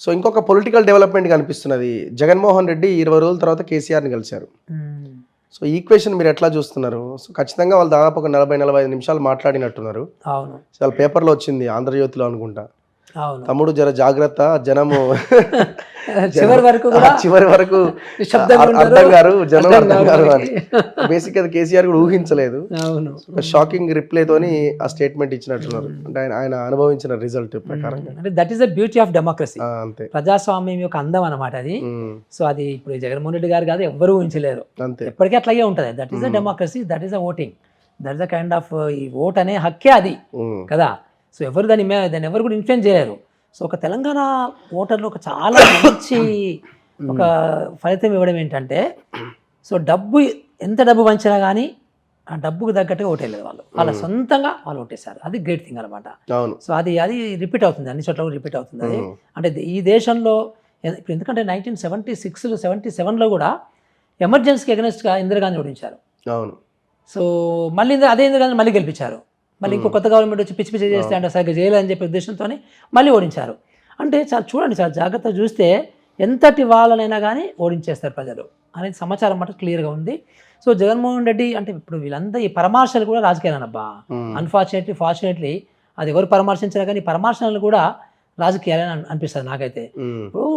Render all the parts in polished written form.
So ఇంకొక political development కనిపిస్తున్నది. జగన్మోహన్ రెడ్డి 20 రోజుల తర్వాత కేసీఆర్‌ని కలిశారు. హ్మ్. సో ఈక్వేషన్ మీరు ఎట్లా చూస్తున్నారు? సో ఖచ్చితంగా వాళ్ళు దాదాపు ఒక 40, 45 నిమిషాలు మాట్లాడినట్టున్నారు. అవును. సో వాళ్ళ పేపర్‌లో వచ్చింది 'ఆంధ్రజ్యోతిలో' అనుకుంటా. అవును. తమ్ముడు జర జాగ్రత్త జనము చివరి వరకు కూడా చివరి వరకు నిశ్శబ్దంగా ఉంటారు. అర్థం గారు, జనం అర్థం అర్థం కాదు గారు అని. వాళ్ళకి. బేసిక్‌గా అది కేసీఆర్ కూడా ఊహించలేదు. అవును. ఒక షాకింగ్ రిప్లైతోని ఆ స్టేట్మెంట్ ఇచ్చినట్టున్నారు. అంటే ఆయన ఆయన అనుభవించిన రిజల్ట్ ప్రకారంగా. అంటే that is the beauty of democracy. అంతే. ప్రజాస్వామ్యం యొక్క అందం అన్నమాట అది. హ్మ్. సో అది ఇప్పుడు జగన్మోహన్ రెడ్డి గారు కాదు, ఎవ్వరూ ఊహించలేరు. అంతే. ఎప్పటికీ అట్లాగే ఉంటుంది. That is the democracy, that is the voting, that is the kind of ఈ ఓట్ అనే హక్కే అది హ్మ్. కదా. సో ఎవరు దాన్ని ఎవరు కూడా ఇన్ఫ్లుయెన్స్ చేయలేరు. సో ఒక తెలంగాణ ఓటర్లు ఒక చాలా మంచి ఒక ఫలితం ఇవ్వడం ఏంటంటే, సో ఎంత డబ్బు పంచినా కానీ ఆ డబ్బుకు తగ్గట్టుగా ఓటేయలేదు వాళ్ళు. వాళ్ళ సొంతంగా వాళ్ళు ఓటేశారు. అది గ్రేట్ థింగ్ అనమాట. అవును. సో అది రిపీట్ అవుతుంది, అన్ని చోట్ల రిపీట్ అవుతుంది అది. Hmm. అంటే ఈ దేశంలో ఇప్పుడు ఎందుకంటే 1976, 77లో కూడా ఎమర్జెన్సీకి ఎగనెస్ట్గా ఇందిరాగాంధీ ఓడించారు. అవును. సో మళ్ళీ అదే ఇందిరాగాంధీ మళ్ళీ గెలిపించారు. మళ్ళీ ఇంకో కొత్త గవర్నమెంట్ వచ్చి పిచ్చి పిచ్చి చేస్తే అంటే సరిగ్గా చేయలేదని చెప్పే ఉద్దేశంతో మళ్ళీ ఓడించారు. అంటే చాలా చూడండి, చాలా జాగ్రత్తగా చూస్తే ఎంతటి వాళ్ళనైనా కానీ ఓడించేస్తారు ప్రజలు అనేది సమాచారం మటు క్లియర్గా ఉంది. సో జగన్మోహన్ రెడ్డి అంటే ఇప్పుడు వీళ్ళంతా ఈ పరామర్శలు కూడా రాజకీయాలనబ్బా. ఫార్చునేట్లీ అది ఎవరు పరామర్శించినా కానీ పరామర్శలు కూడా రాజకీయాలని అనిపిస్తుంది నాకైతే. ఇప్పుడు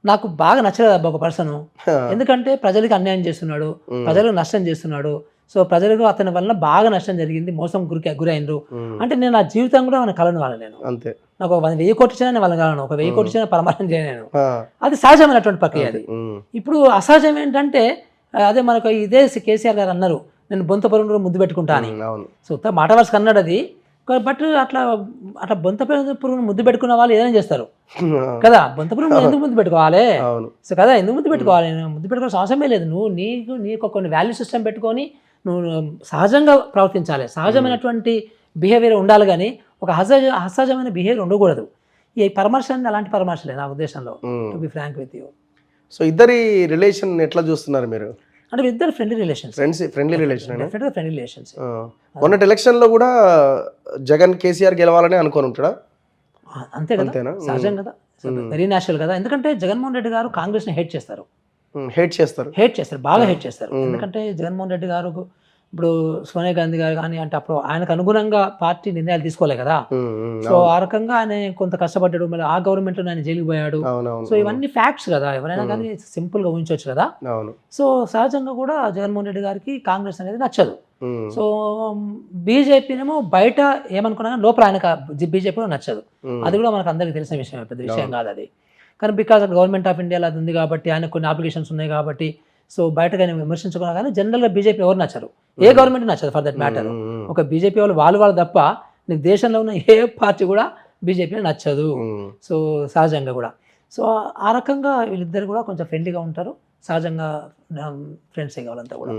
నాకు బాగా నచ్చలేదు అబ్బా ఒక పర్సన్. ఎందుకంటే ప్రజలకు అన్యాయం చేస్తున్నాడు, ప్రజలకు నష్టం చేస్తున్నాడు. సో ప్రజలకు అతని వల్ల బాగా నష్టం జరిగింది, మోసం గురైనరు. అంటే నేను నా జీవితం కూడా మన కలను వాళ్ళ నేను అంతే. నాకు 1000 కోట్లు ఇచ్చినా నేను వాళ్ళని కలను, 1000 కోట్లు ఇచ్చినా పరామర్శం చేయలేను. అది సహజమైనటువంటి ప్రక్రియ అది. ఇప్పుడు అసహజం ఏంటంటే అదే మనకు ఇదే కేసీఆర్ గారు అన్నారు, నేను బొంత పరుగును ముద్దు పెట్టుకుంటా అని. సో మాట వరుసకు అన్నాడు అది. బట్ అట్లా బొంత పురుగును ముద్దు పెట్టుకున్న వాళ్ళు ఏదైనా చేస్తారు కదా. బొంత పురుగు ఎందుకు ముద్దు పెట్టుకోవాలి? సో కదా, ఎందుకు ముద్దు పెట్టుకోవాలి? ముద్దు పెట్టుకోవాల్సిన అవసరమే లేదు. నీకు కొన్ని వాల్యూ సిస్టమ్ పెట్టుకొని నువ్వు సహజంగా ప్రవర్తించాలి. సహజమైనటువంటి బిహేవియర్ ఉండాలి, కానీ ఒక అసహజమైన బిహేవియర్ ఉండకూడదు. ఈ పరామర్శలు అలాంటి పరామర్శలే నా ఉద్దేశంలో, to be frank with you. So ఇద్దరి రిలేషన్ ఎట్లా చూస్తున్నారు మీరు? అంటే ఇద్దరు friendly relations. Friendly relation. Friendly relations. మొన్నటి ఎలక్షన్లో కూడా జగన్ కేసీఆర్ గెలవాలని అనుకోని ఉంటాడా? అంతే కదా, సహజం కదా, వెరీ న్యాచురల్ కదా. ఎందుకంటే జగన్మోహన్ రెడ్డి గారు కాంగ్రెస్ని హేట్ చేస్తారు, బాగా హేట్ చేస్తారు. ఎందుకంటే జగన్మోహన్ రెడ్డి గారు ఇప్పుడు సోనియా గాంధీ గారు కానీ అంటే అప్పుడు ఆయనకు అనుగుణంగా పార్టీ నిర్ణయాలు తీసుకోలే కదా. సో ఆ రకంగా ఆయన కొంత కష్టపడ్డాడు, మళ్ళీ ఆ గవర్నమెంట్లో ఆయన జైలుకి పోయాడు. సో ఇవన్నీ ఫ్యాక్ట్స్ కదా, ఎవరైనా కానీ సింపుల్గా ఊహించవచ్చు కదా. సో సహజంగా కూడా జగన్మోహన్ రెడ్డి గారికి కాంగ్రెస్ అనేది నచ్చదు. సో బీజేపీనేమో బయట ఏమనుకున్నా లోపల ఆయనకు బీజేపీ నచ్చదు. అది కూడా మనకు అందరికీ తెలిసిన విషయం, పెద్ద విషయం కాదు అది. కానీ బికాజ్ గవర్నమెంట్ ఆఫ్ ఇండియాలో అది ఉంది కాబట్టి, ఆయనకు కొన్ని అప్లికేషన్స్ ఉన్నాయి కాబట్టి, సో బయటకు ఆయన విమర్శించుకున్నా కానీ జనరల్గా బీజేపీ ఎవరు నచ్చరు, ఏ గవర్నమెంట్ నచ్చదు ఫర్ దట్ మ్యాటర్. ఒక బీజేపీ వాళ్ళు తప్ప నీకు దేశంలో ఉన్న ఏ పార్టీ కూడా బీజేపీ నచ్చదు. సో సహజంగా కూడా సో ఆ రకంగా వీళ్ళిద్దరు కూడా కొంచెం ఫ్రెండ్లీగా ఉంటారు, సహజంగా ఫ్రెండ్సే కావాలంతా కూడా.